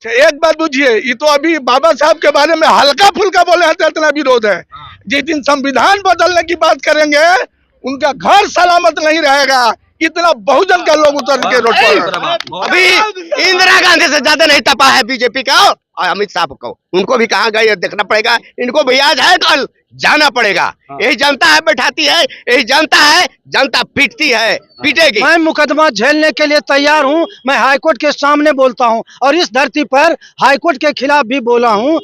एक बात बुझिए, ये तो अभी बाबा साहब के बारे में हल्का फुल्का बोले हैं तो इतना विरोध है। जिस दिन संविधान बदलने की बात करेंगे उनका घर सलामत नहीं रहेगा। इतना बहुजन का लोग उतर के रोड पर। अभी इंदिरा गांधी से ज्यादा नहीं तपा है बीजेपी का और अमित शाह को। उनको भी कहाँ गए देखना पड़ेगा। इनको भी आज है कल जाना पड़ेगा। यही जनता है बैठाती है, यही जनता है, जनता पीटती है, पीटेगी। मैं मुकदमा झेलने के लिए तैयार हूं। मैं हाईकोर्ट के सामने बोलता हूं और इस धरती पर हाईकोर्ट के खिलाफ भी बोला हूं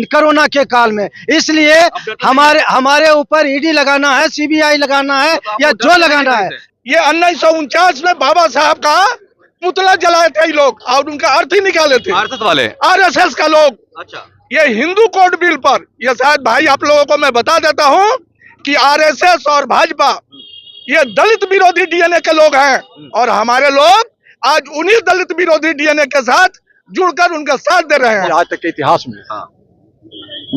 कोरोना के काल में। इसलिए हमारे ऊपर ईडी लगाना है, सीबीआई लगाना है या जो लगाना है। ये 1949 में बाबा साहब का पुतला जलाए थे लोग और उनका अर्थ ही निकाले थे आरएसएस वाले, आरएसएस का लोग। अच्छा, ये हिंदू कोड बिल पर, ये शायद भाई आप लोगों को मैं बता देता हूं कि आरएसएस और भाजपा ये दलित विरोधी डीएनए के लोग हैं और हमारे लोग आज उन्हीं दलित विरोधी डीएनए के साथ जुड़कर उनका साथ दे रहे हैं। आज तक के इतिहास में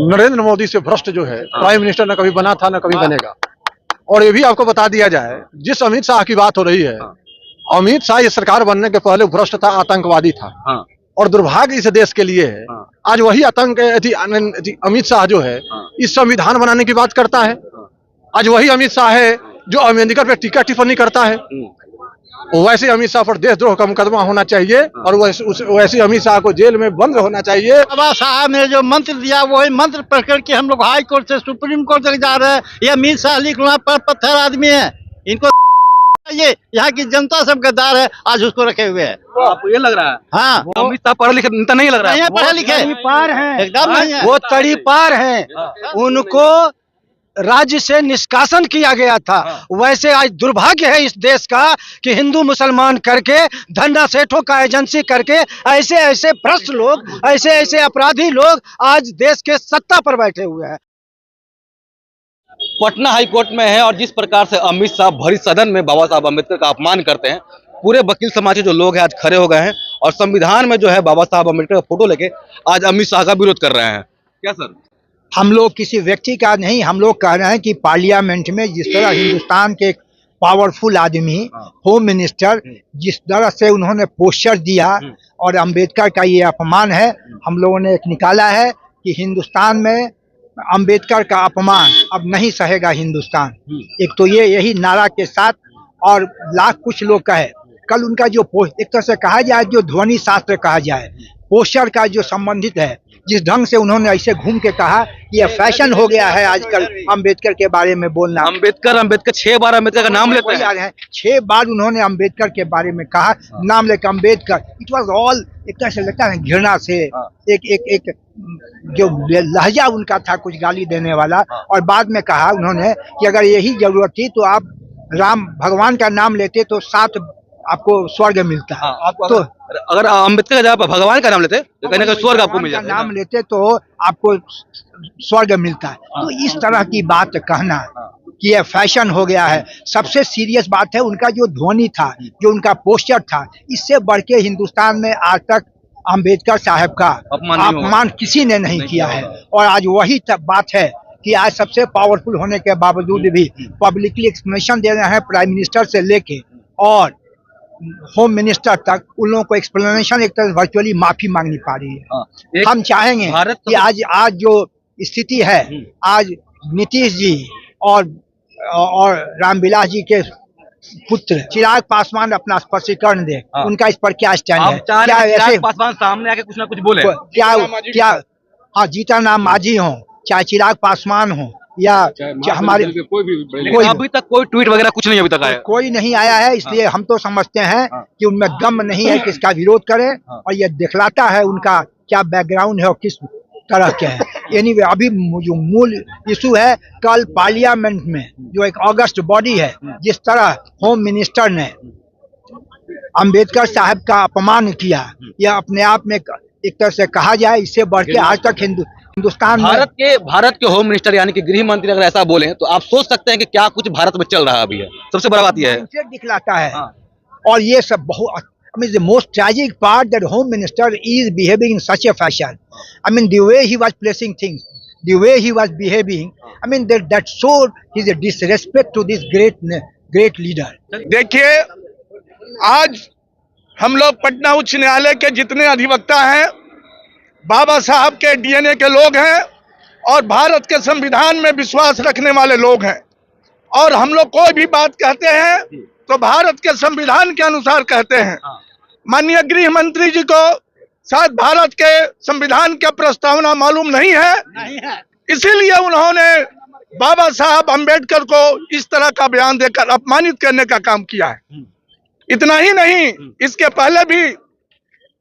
नरेंद्र मोदी से भ्रष्ट जो है प्राइम मिनिस्टर न कभी बना था न कभी बनेगा। और ये भी आपको बता दिया जाए, जिस अमित शाह की बात हो रही है, अमित शाह ये सरकार बनने के पहले भ्रष्ट था, आतंकवादी था। और दुर्भाग्य इस देश के लिए है आज वही अमित शाह जो है इस संविधान बनाने की बात करता है। आज वही अमित शाह है जो अम्बेडकर पे टीका टिप्पणी करता है। वैसे अमित शाह पर देशद्रोह का मुकदमा होना चाहिए और वैसे अमित शाह को जेल में बंद होना चाहिए। बाबा साहब ने जो मंत्र दिया वही मंत्र पढ़ करके हम लोग हाई कोर्ट से सुप्रीम कोर्ट तक जा रहे हैं। ये अमित शाह लिखना पर पत्थर आदमी है, इनको ये यहाँ की जनता सब गद्दार है, आज उसको रखे हुए है। आपको ये लग रहा है? हाँ, अमित शाह पढ़े लिखे नेता नहीं लग रहा है। पढ़े लिखे पार है, एकदम नहीं है। वो तड़ी पार है। उनको राज्य से निष्कासन किया गया था। वैसे आज दुर्भाग्य है इस देश का कि हिंदू मुसलमान करके धंधा सेठों का एजेंसी करके ऐसे ऐसे भ्रष्ट लोग, ऐसे ऐसे अपराधी लोग आज देश के सत्ता पर बैठे हुए हैं। पटना हाई कोर्ट में है और जिस प्रकार से अमित शाह भरी सदन में बाबा साहब अम्बेडकर का अपमान करते हैं, पूरे वकील समाज के जो लोग हैं आज खड़े हो गए हैं और संविधान में जो है बाबा साहब अम्बेडकर का फोटो लेके आज अमित शाह का विरोध कर रहे हैं। क्या सर? हम लोग किसी व्यक्ति का नहीं, हम लोग कह रहे हैं कि पार्लियामेंट में जिस तरह हिंदुस्तान के एक पावरफुल आदमी होम मिनिस्टर जिस तरह से उन्होंने पोस्टर दिया और अंबेडकर का ये अपमान है। हम लोगों ने एक निकाला है कि हिंदुस्तान में अंबेडकर का अपमान अब नहीं सहेगा हिंदुस्तान। एक तो ये यही नारा के साथ और लाख कुछ लोग कहे कल उनका जो एक तरह से कहा जाए जो ध्वनि शास्त्र कहा जाए पोस्टर का जो संबंधित है, जिस ढंग से उन्होंने ऐसे घूम के कहा कि यह फैशन हो गया है आजकल अंबेडकर के बारे में बोलना। अंबेडकर 6 बार अंबेडकर का नाम लेते हैं। 6 बार उन्होंने अंबेडकर के बारे में कहा, नाम लेकर अंबेडकर। इट वाज ऑल एक तरह से लगता है घृणा से, एक जो लहजा उनका था कुछ गाली देने वाला। और बाद में कहा उन्होंने कि अगर यही जरूरत थी तो आप राम भगवान का नाम लेते तो 7 आपको स्वर्ग मिलता है। तो अगर अंबेडकर का जगह भगवान का नाम लेते तो कहने का स्वर्ग आपको मिल जाता, नाम लेते तो आपको स्वर्ग मिलता है। तो इस तरह की बात कहना कि यह फैशन हो गया है। सबसे सीरियस बात है उनका जो ध्वनि था, जो उनका पोस्टर था, इससे बढ़ के हिंदुस्तान में आज तक अंबेडकर साहब का अपमान किसी ने नहीं किया है। और आज वही बात है कि आज सबसे पावरफुल होने के बावजूद भी पब्लिकली एक्सप्लेनेशन दे रहे हैं, प्राइम मिनिस्टर से लेके और होम मिनिस्टर तक उन लोगों को एक्सप्लेनेशन एक तरह वर्चुअली माफी मांगनी पा रही है। हम चाहेंगे कि आज जो स्थिति है, आज नीतीश जी और रामविलास जी के पुत्र चिराग पासवान अपना स्पष्टीकरण दे, उनका इस पर क्या स्टैंड है? क्या ऐसे पासवान सामने आके कुछ ना कुछ बोले? क्या हाँ, जीतन राम मांझी हो, चाहे चिराग पासवान हो या हमारे कोई अभी तक कोई ट्वीट वगैरह कुछ नहीं अभी तक आया, कोई नहीं आया है। इसलिए हम तो समझते हैं कि उनमें दम नहीं है कि इसका विरोध करें और ये दिखलाता है उनका क्या बैकग्राउंड है और किस तरह के हैं। एनीवे, अभी जो मूल इशू है, कल पार्लियामेंट में जो एक ऑगस्ट बॉडी है, जिस तरह होम मिनिस्टर ने अंबेडकर साहब का अपमान किया, यह अपने आप में एक तरह से कहा जाए इससे बढ़ के आज तक हिंदुस्तान भारत के होम मिनिस्टर यानी कि गृह मंत्री अगर ऐसा बोले तो आप सोच सकते हैं कि क्या कुछ भारत में चल रहा है अभी है। सबसे बड़ा बात यह है, दिखलाता है। और ये सब बहुत I mean, the most tragic part that Home Minister is behaving in such a fashion. I mean, the way he was placing things, the way he was behaving, I mean, that showed his disrespect to this great leader. देखिए, आज हम लोग पटना उच्च न्यायालय के जितने अधिवक्ता हैं बाबा साहब के डीएनए के लोग हैं और भारत के संविधान में विश्वास रखने वाले लोग हैं। और हम लोग कोई भी बात कहते हैं तो भारत के संविधान के अनुसार कहते हैं। माननीय गृह मंत्री जी को शायद भारत के संविधान का प्रस्तावना मालूम नहीं है, इसीलिए उन्होंने बाबा साहब अंबेडकर को इस तरह का बयान देकर अपमानित करने का काम किया है। इतना ही नहीं, इसके पहले भी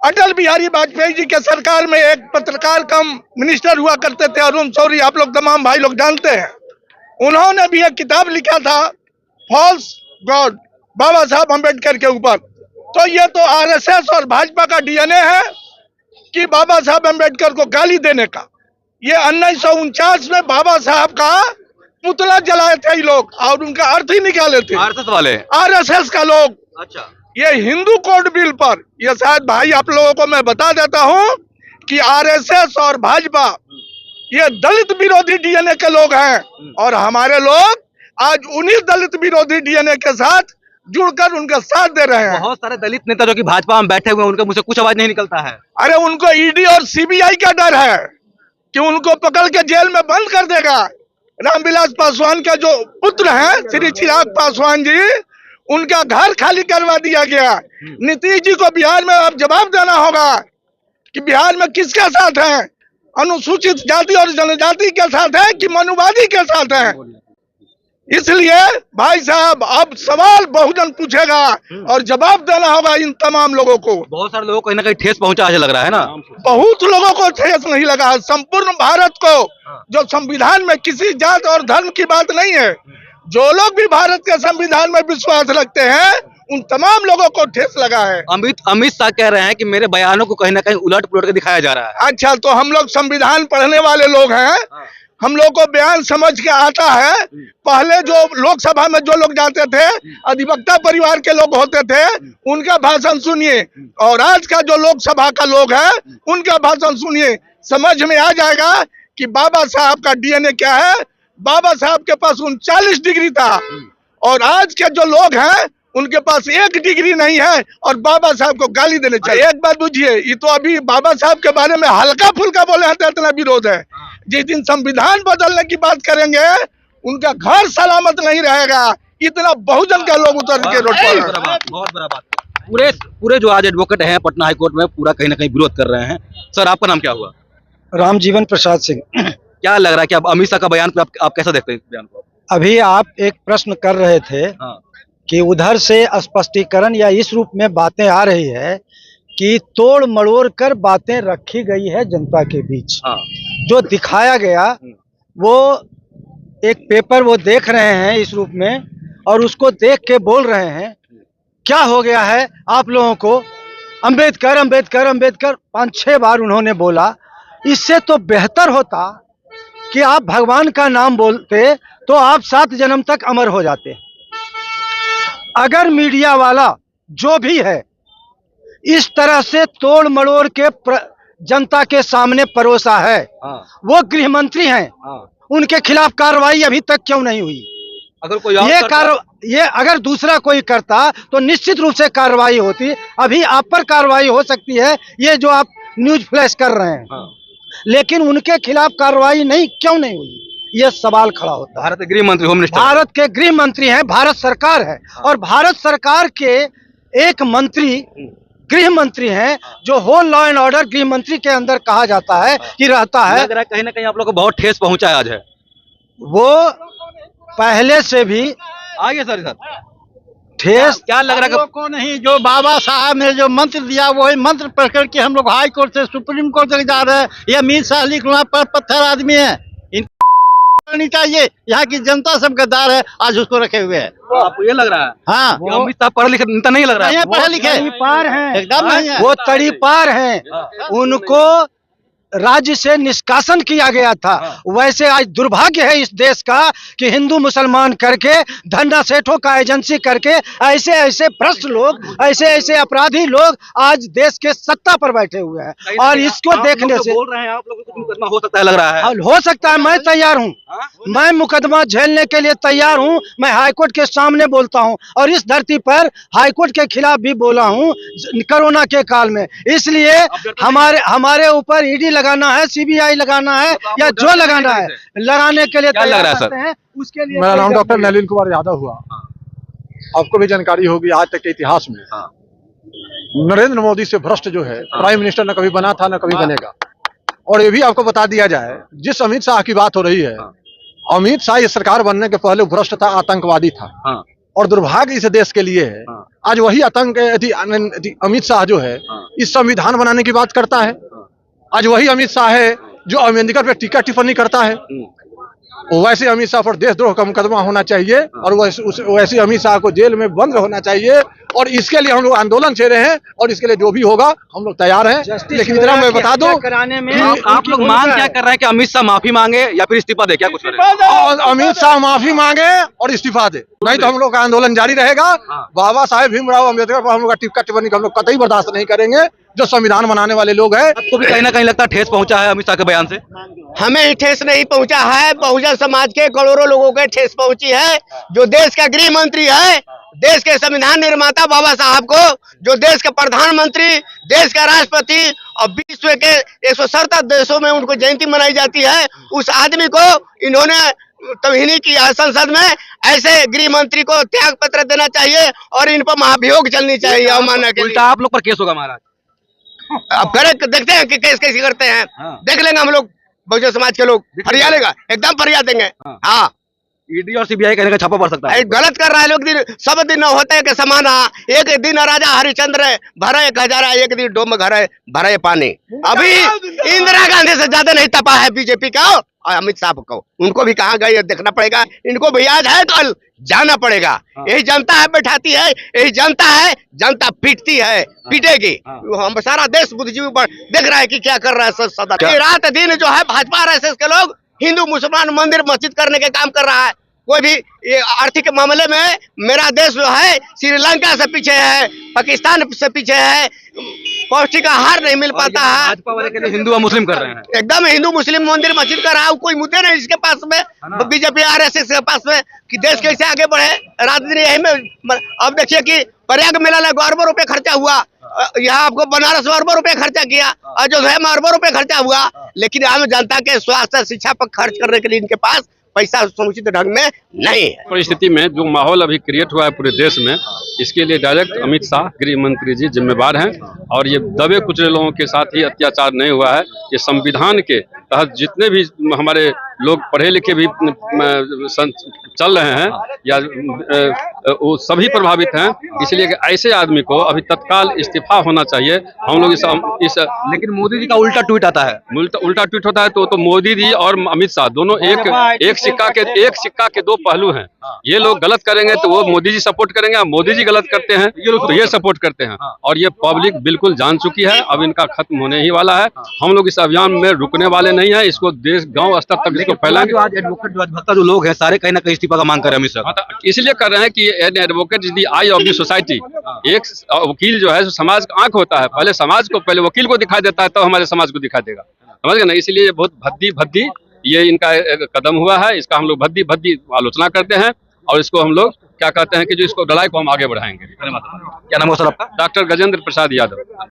अटल बिहारी वाजपेयी जी के सरकार में एक पत्रकार कम मिनिस्टर हुआ करते थे, अरुण शौरी, आप लोग तमाम भाई लोग जानते हैं। उन्होंने भी एक किताब लिखा था फॉल्स गॉड बाबा साहब अंबेडकर के ऊपर। तो ये तो आरएसएस और भाजपा का डीएनए है कि बाबा साहब अंबेडकर को गाली देने का। ये 1949 में बाबा साहब का पुतला जलाए थे ये लोग और उनका अर्थ ही निकाले थे आरएसएस वाले, आरएसएस का लोग। अच्छा, ये हिंदू कोड बिल पर, ये शायद भाई आप लोगों को मैं बता देता हूं कि आरएसएस और भाजपा ये दलित विरोधी डीएनए के लोग हैं और हमारे लोग आज उन्हीं दलित विरोधी डीएनए के साथ जुड़कर उनका साथ दे रहे हैं। बहुत सारे दलित नेता जो कि भाजपा में बैठे हुए हैं, उनके मुंह से कुछ आवाज नहीं निकलता है। अरे उनको ईडी और सीबीआई का डर है कि उनको पकड़ के जेल में बंद कर देगा। रामविलास पासवान का जो पुत्र है श्री चिराग पासवान जी, उनका घर खाली करवा दिया गया। नीतीश जी को बिहार में अब जवाब देना होगा कि बिहार में किसके साथ है, अनुसूचित जाति और जनजाति के साथ है कि मनुवादी के साथ है। इसलिए भाई साहब अब सवाल बहुजन पूछेगा और जवाब देना होगा इन तमाम लोगों को। बहुत सारे लोगों को कहीं ना कहीं ठेस पहुंचा ऐसा लग रहा है ना। बहुत लोगों को ठेस नहीं लगा है। संपूर्ण भारत को, जो संविधान में किसी जात और धर्म की बात नहीं है, जो लोग भी भारत के संविधान में विश्वास रखते हैं उन तमाम लोगों को ठेस लगा है। अमित शाह कह रहे हैं कि मेरे बयानों को कहीं ना कहीं उलट पुलट के दिखाया जा रहा है। अच्छा, तो हम लोग संविधान पढ़ने वाले लोग हैं, हम लोग को बयान समझ के आता है। पहले जो लोकसभा में जो लोग जाते थे, अधिवक्ता परिवार के लोग होते थे, उनका भाषण सुनिए और आज का जो लोकसभा का लोग है उनका भाषण सुनिए, समझ में आ जाएगा कि बाबा साहब का डीएनए क्या है। बाबा साहब के पास 39 डिग्री था और आज के जो लोग हैं उनके पास 1 डिग्री नहीं है और बाबा साहब को गाली देने चाहिए। एक बात बुझिए, ये तो अभी बाबा साहब के बारे में हल्का फुल्का बोले हैं तो इतना विरोध है। जिस दिन संविधान बदलने की बात करेंगे उनका घर सलामत नहीं रहेगा। इतना बहुजन का लोग उतर के रोड पर। बहुत बड़ा बात। पूरे जो आज एडवोकेट हैं पटना हाईकोर्ट में पूरा कहीं ना कहीं विरोध कर रहे हैं। सर, आपका नाम क्या हुआ? रामजीवन प्रसाद सिंह। क्या लग रहा है कि अब अमित शाह का बयान पे आप कैसा देखते हैं इस बयान को? अभी आप एक प्रश्न कर रहे थे कि उधर से स्पष्टीकरण या इस रूप में बातें आ रही है कि तोड़ मड़ोड़ कर बातें रखी गई है जनता के बीच। जो दिखाया गया वो एक पेपर वो देख रहे हैं इस रूप में और उसको देख के बोल रहे हैं। क्या हो गया है आप लोगों को? अंबेडकर अंबेडकर अंबेडकर 5-6 बार उन्होंने बोला। इससे तो बेहतर होता कि आप भगवान का नाम बोलते तो आप 7 जन्म तक अमर हो जाते। अगर मीडिया वाला जो भी है इस तरह से तोड़ मड़ोड़ के जनता के सामने परोसा है, वो गृह मंत्री हैं, उनके खिलाफ कार्रवाई अभी तक क्यों नहीं हुई? अगर कोई ये अगर दूसरा कोई करता तो निश्चित रूप से कार्रवाई होती। अभी आप पर कार्रवाई हो सकती है, ये जो आप न्यूज फ्लैश कर रहे हैं, लेकिन उनके खिलाफ कार्रवाई क्यों नहीं हुई? ये सवाल खड़ा होता है। भारत के गृह मंत्री, होम मिनिस्टर, भारत के गृह मंत्री हैं, भारत सरकार है और भारत सरकार के एक मंत्री गृह मंत्री हैं जो होल लॉ एंड ऑर्डर गृह मंत्री के अंदर कहा जाता है कि रहता है। लग रहा है कहीं ना कहीं आप लोग को बहुत ठेस पहुंचा है आज है। वो पहले से भी आगे सर ठेस क्या लग रहा है को नहीं, जो बाबा साहब ने जो मंत्र दिया वही मंत्र पढ़ करके हम लोग हाई कोर्ट से सुप्रीम कोर्ट तक जा रहे हैं। ये अमित शाह लिखना पर पत्थर आदमी है, इनको चाहिए। यहाँ की जनता सब गद्दार है, आज उसको रखे हुए है। आपको ये लग रहा है? हाँ, अमित शाह पढ़े लिखे नेता नहीं लग रहा है। पढ़े लिखे पार हैं, एकदम नहीं है। वो तड़ी पार हैं। उनको राज्य से निष्कासन किया गया था, वैसे आज दुर्भाग्य है इस देश का कि हिंदू मुसलमान करके, धंधा सेठों का एजेंसी करके ऐसे ऐसे भ्रष्ट लोग, ऐसे ऐसे अपराधी लोग आज देश के सत्ता पर बैठे हुए हैं। और इसको देखने से बोल रहे हैं आप लोगों को मुकदमा हो सकता है, लग रहा है। हो सकता है, मैं तैयार हूँ, मैं मुकदमा झेलने के लिए तैयार हूँ। मैं हाईकोर्ट के सामने बोलता हूँ और इस धरती पर हाईकोर्ट के खिलाफ भी बोला हूँ कोरोना के काल में। इसलिए हमारे ऊपर ईडी लगाना है, सीबीआई लगाना है या जो लगाना है, लगाने के लिए तैयार रहते हैं। उसके लिए मेरा नाम डॉक्टर नलिन कुमार यादव हुआ। आपको भी जानकारी होगी आज तक के इतिहास में नरेंद्र मोदी से भ्रष्ट जो है प्राइम मिनिस्टर न कभी बना था न कभी बनेगा। और ये भी आपको बता दिया जाए, जिस अमित शाह की बात हो रही है, अमित शाह ये सरकार बनने के पहले भ्रष्ट था, आतंकवादी था। और दुर्भाग्य इस देश के लिए है, आज वही अमित शाह जो है इस संविधान बनाने की बात करता है। आज वही अमित शाह है जो अम्बेडकर पे टीका टिप्पणी करता है। वैसे अमित शाह पर देशद्रोह का मुकदमा होना चाहिए और वैसे अमित शाह को जेल में बंद होना चाहिए। और इसके लिए हम लोग आंदोलन छेड़े हैं और इसके लिए जो भी होगा हम लोग तैयार हैं। लेकिन इतना मैं बता दूं कराने में आप लोग मांग क्या कर रहे हैं कि अमित शाह माफी मांगे या फिर इस्तीफा दे, क्या कुछ करें? अमित शाह माफी मांगे और इस्तीफा दे, नहीं तो हम लोग का आंदोलन जारी रहेगा। बाबा साहेब भीमराव अम्बेडकर पर हम लोग का टिक्का टिप्पणी हम लोग कतई बर्दाश्त नहीं करेंगे। जो संविधान बनाने वाले लोग हैं, आपको भी कहीं ना कहीं लगता है ठेस पहुंचा है अमित शाह के बयान से? हमें ठेस नहीं पहुंचा है, बहुजन समाज के करोड़ों लोगों के ठेस पहुंची है। जो देश का गृह मंत्री है, देश के संविधान निर्माता बाबा साहब को, जो देश का प्रधानमंत्री, देश का राष्ट्रपति और विश्व के 170 देशों में उनको जयंती मनाई जाती है, उस आदमी को इन्होंने तौहीनी किया है। संसद में ऐसे गृह मंत्री को त्याग पत्र देना चाहिए और इन पर महाभियोग चलनी चाहिए अवमानना के लिए। उल्टा आप लोग पर केस होगा महाराज। अब करे देखते हैं कि कैसे करते हैं। देख लेंगे हम लोग, बहुजन समाज के लोग फरिया लेगा, एकदम फरिया देंगे। हाँ, ईडी और सीबीआई कहने का छापा पड़ सकता है। गलत कर रहा है लोग। दिन सब दिन न होता है कि समाना। एक दिन राजा हरिश्चंद्र भरे खजाना, एक दिन डोम भरे पानी। अभी इंदिरा गांधी से ज्यादा नहीं तपा है बीजेपी का और अमित शाह को। उनको भी कहाँ गए देखना पड़ेगा। इनको भी आज है, कल जाना पड़ेगा। यही जनता है बैठाती है, यही जनता है, जनता पीटती है, पीटेगी। हम सारा देश बुद्धिजीवी पर देख रहा है कि क्या कर रहा है सदा। रात दिन जो है भाजपा आरएसएस के लोग हिंदू मुसलमान मंदिर मस्जिद करने के काम कर रहा है। कोई भी ये आर्थिक मामले में मेरा देश जो है श्रीलंका से पीछे है, पाकिस्तान से पीछे है, पौष्टिक आहार नहीं मिल पाता है। भाजपा वाले के लिए हिंदू और मुस्लिम कर रहे हैं, एकदम हिंदू मुस्लिम मंदिर मस्जिद कर रहा है। कोई मुद्दे नहीं इसके पास में, बीजेपी आरएसएस के पास में कि देश कैसे आगे बढ़े। राजनीति यही में अब देखिए कि प्रयाग मेला में अरबों रुपए खर्चा हुआ, यहाँ आपको बनारस में अरबों रुपए खर्चा किया, अयोध्या में अरबों रुपए खर्चा हुआ, लेकिन आम जनता के स्वास्थ्य शिक्षा पर खर्च करने के लिए इनके पास पैसा समुचित ढंग में नहीं है। परिस्थिति में जो माहौल अभी क्रिएट हुआ है पूरे देश में, इसके लिए डायरेक्ट अमित शाह गृह मंत्री जी जिम्मेवार हैं। और ये दबे कुचले लोगों के साथ ही अत्याचार नहीं हुआ है। ये संविधान के तहत जितने भी हमारे लोग पढ़े लिखे भी चल रहे हैं या वो सभी प्रभावित हैं। इसलिए कि ऐसे आदमी को अभी तत्काल इस्तीफा होना चाहिए। हम लोग इस लेकिन मोदी जी का उल्टा ट्वीट आता है, उल्टा ट्वीट होता है तो मोदी जी और अमित शाह दोनों एक सिक्का के दो पहलू हैं। ये लोग गलत करेंगे तो वो मोदी जी सपोर्ट करेंगे, मोदी जी गलत करते हैं तो ये सपोर्ट करते हैं। और ये पब्लिक बिल्कुल जान चुकी है, अब इनका खत्म होने ही वाला है। हम लोग इस अभियान में रुकने वाले नहीं है। इसको देश गांव स्तर तक इसको फैलाएंगे। आज एडवोकेट भत्ता जो लोग हैं सारे कहीं ना कहीं इस्तीफा का मांग कर रहे हैं अमित शाह। इसलिए कर रहे हैं कि advocate is the I of the society. एक वकील जो है समाज का आंख होता है। पहले समाज को, पहले वकील को दिखाई देता है तो हमारे समाज को दिखाई देगा, समझ गए ना। इसलिए बहुत भद्दी ये इनका कदम हुआ है। इसका हम लोग भद्दी आलोचना करते हैं और इसको हम लोग क्या कहते हैं कि जो इसको लड़ाई को हम आगे बढ़ाएंगे। क्या नाम है सर आपका? डॉक्टर गजेंद्र प्रसाद यादव।